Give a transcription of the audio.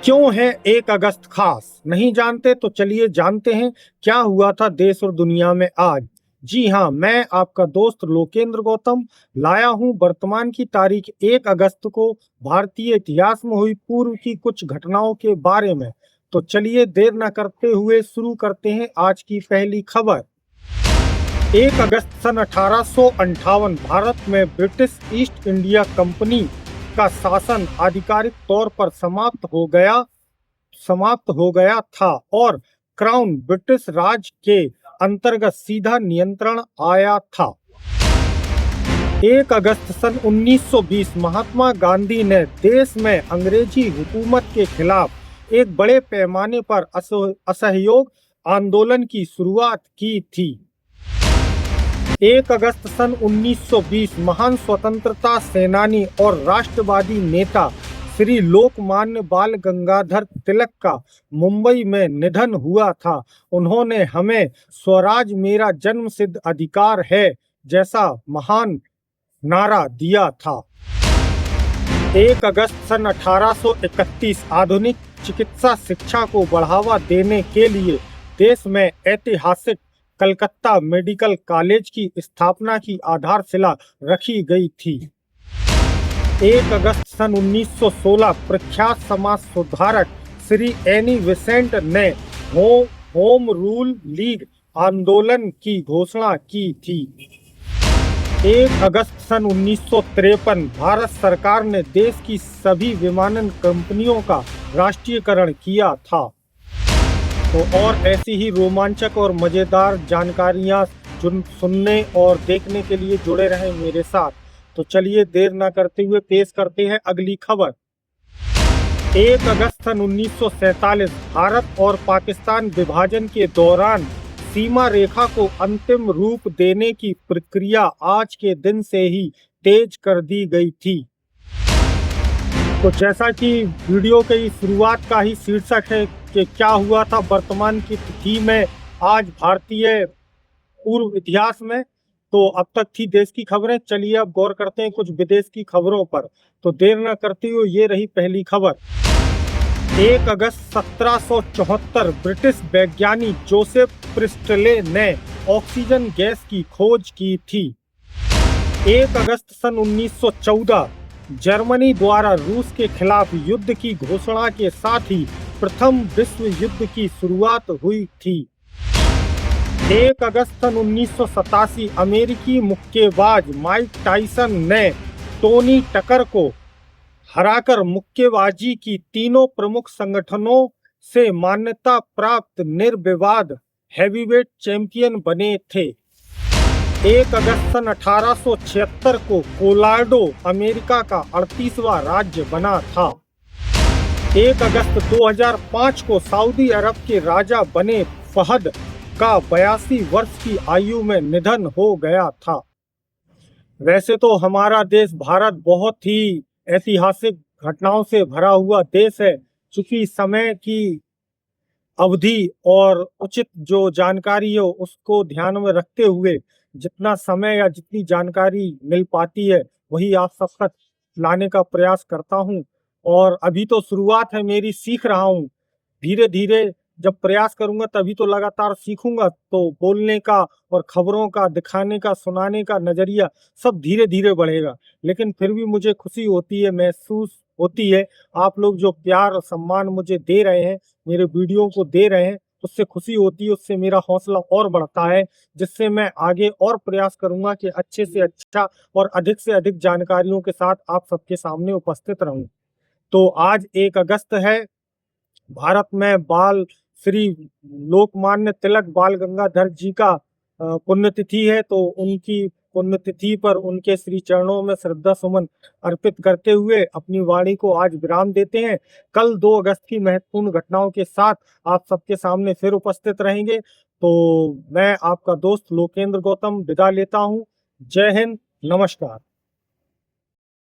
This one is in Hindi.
क्यों है 1 अगस्त खास? नहीं जानते तो चलिए जानते हैं क्या हुआ था देश और दुनिया में आज। जी हाँ, मैं आपका दोस्त लोकेंद्र गौतम लाया हूँ वर्तमान की तारीख 1 अगस्त को भारतीय इतिहास में हुई पूर्व की कुछ घटनाओं के बारे में। तो चलिए देर न करते हुए शुरू करते हैं आज की पहली खबर। 1 अगस्त सन 1858 भारत में ब्रिटिश ईस्ट इंडिया कंपनी का शासन आधिकारिक तौर पर समाप्त हो गया था और क्राउन ब्रिटिश राज के अंतर्गत सीधा नियंत्रण आया था। 1 अगस्त सन 1920 महात्मा गांधी ने देश में अंग्रेजी हुकूमत के खिलाफ एक बड़े पैमाने पर असहयोग आंदोलन की शुरुआत की थी। 1 अगस्त सन 1920 महान स्वतंत्रता सेनानी और राष्ट्रवादी नेता श्री लोकमान्य बाल गंगाधर तिलक का मुंबई में निधन हुआ था। उन्होंने हमें स्वराज मेरा जन्मसिद्ध अधिकार है जैसा महान नारा दिया था। 1 अगस्त सन 1831 आधुनिक चिकित्सा शिक्षा को बढ़ावा देने के लिए देश में ऐतिहासिक कलकत्ता मेडिकल कॉलेज की स्थापना की आधारशिला रखी गई थी। 1 अगस्त सन 1916 प्रख्यात समाज सुधारक श्री एनी बेसेंट ने होम रूल लीग आंदोलन की घोषणा की थी। 1 अगस्त सन 1953 भारत सरकार ने देश की सभी विमानन कंपनियों का राष्ट्रीयकरण किया था। तो और ऐसी ही रोमांचक और मजेदार जानकारियां सुनने और देखने के लिए जुड़े रहें मेरे साथ। तो चलिए देर ना करते हुए पेश करते हैं अगली खबर। 1 अगस्त सन 1947 भारत और पाकिस्तान विभाजन के दौरान सीमा रेखा को अंतिम रूप देने की प्रक्रिया आज के दिन से ही तेज कर दी गई थी। तो जैसा कि वीडियो की शुरुआत का ही शीर्षक है कि क्या हुआ था वर्तमान की तिथि में आज भारतीय पूर्व इतिहास में, तो अब तक थी देश की खबरें। चलिए अब गौर करते हैं कुछ विदेश की खबरों पर। तो देर न करते हुए ये रही पहली खबर। 1 अगस्त 1774 ब्रिटिश वैज्ञानिक जोसेफ प्रिस्टले ने ऑक्सीजन गैस की खोज की थी। 1 अगस्त सन 1914 जर्मनी द्वारा रूस के खिलाफ युद्ध की घोषणा के साथ ही प्रथम विश्व युद्ध की शुरुआत हुई थी। 1 अगस्त सन 1987 अमेरिकी मुक्केबाज माइक टायसन ने टोनी टकर को हराकर मुक्केबाजी की तीनों प्रमुख संगठनों से मान्यता प्राप्त निर्विवाद हैवीवेट चैंपियन बने थे। 1 अगस्त सन 1876 को कोलोराडो अमेरिका का 38वां राज्य बना था। 1 अगस्त 2005 को सऊदी अरब के राजा बने फहद का 82 वर्ष की आयु में निधन हो गया था। वैसे तो हमारा देश भारत बहुत ही ऐतिहासिक घटनाओं से भरा हुआ देश है। चूंकि समय की अवधि और उचित जो जानकारी है उसको ध्यान में रखते हुए जितना समय या जितनी जानकारी मिल पाती है वही आप सब तक लाने का प्रयास करता हूं। और अभी तो शुरुआत है मेरी, सीख रहा हूं। धीरे धीरे जब प्रयास करूंगा तभी तो लगातार सीखूंगा। तो बोलने का और खबरों का दिखाने का सुनाने का नजरिया सब धीरे धीरे बढ़ेगा। लेकिन फिर भी मुझे खुशी होती है, महसूस होती है, आप लोग जो प्यार और सम्मान मुझे दे रहे हैं, मेरे वीडियो को दे रहे हैं, उससे खुशी होती है, उससे मेरा हौसला और बढ़ता है, जिससे मैं आगे और प्रयास करूंगा कि अच्छे से अच्छा और अधिक से अधिक जानकारियों के साथ आप सबके सामने उपस्थित रहूं। तो आज 1 अगस्त है। भारत में श्री लोकमान्य तिलक बाल गंगाधर जी का पुण्यतिथि है। तो उनकी पुण्यतिथि पर उनके श्री चरणों में श्रद्धा सुमन अर्पित करते हुए अपनी वाणी को आज विराम देते हैं। कल 2 अगस्त की महत्वपूर्ण घटनाओं के साथ आप सबके सामने फिर उपस्थित रहेंगे। तो मैं आपका दोस्त लोकेंद्र गौतम विदा लेता हूं। जय हिंद, नमस्कार।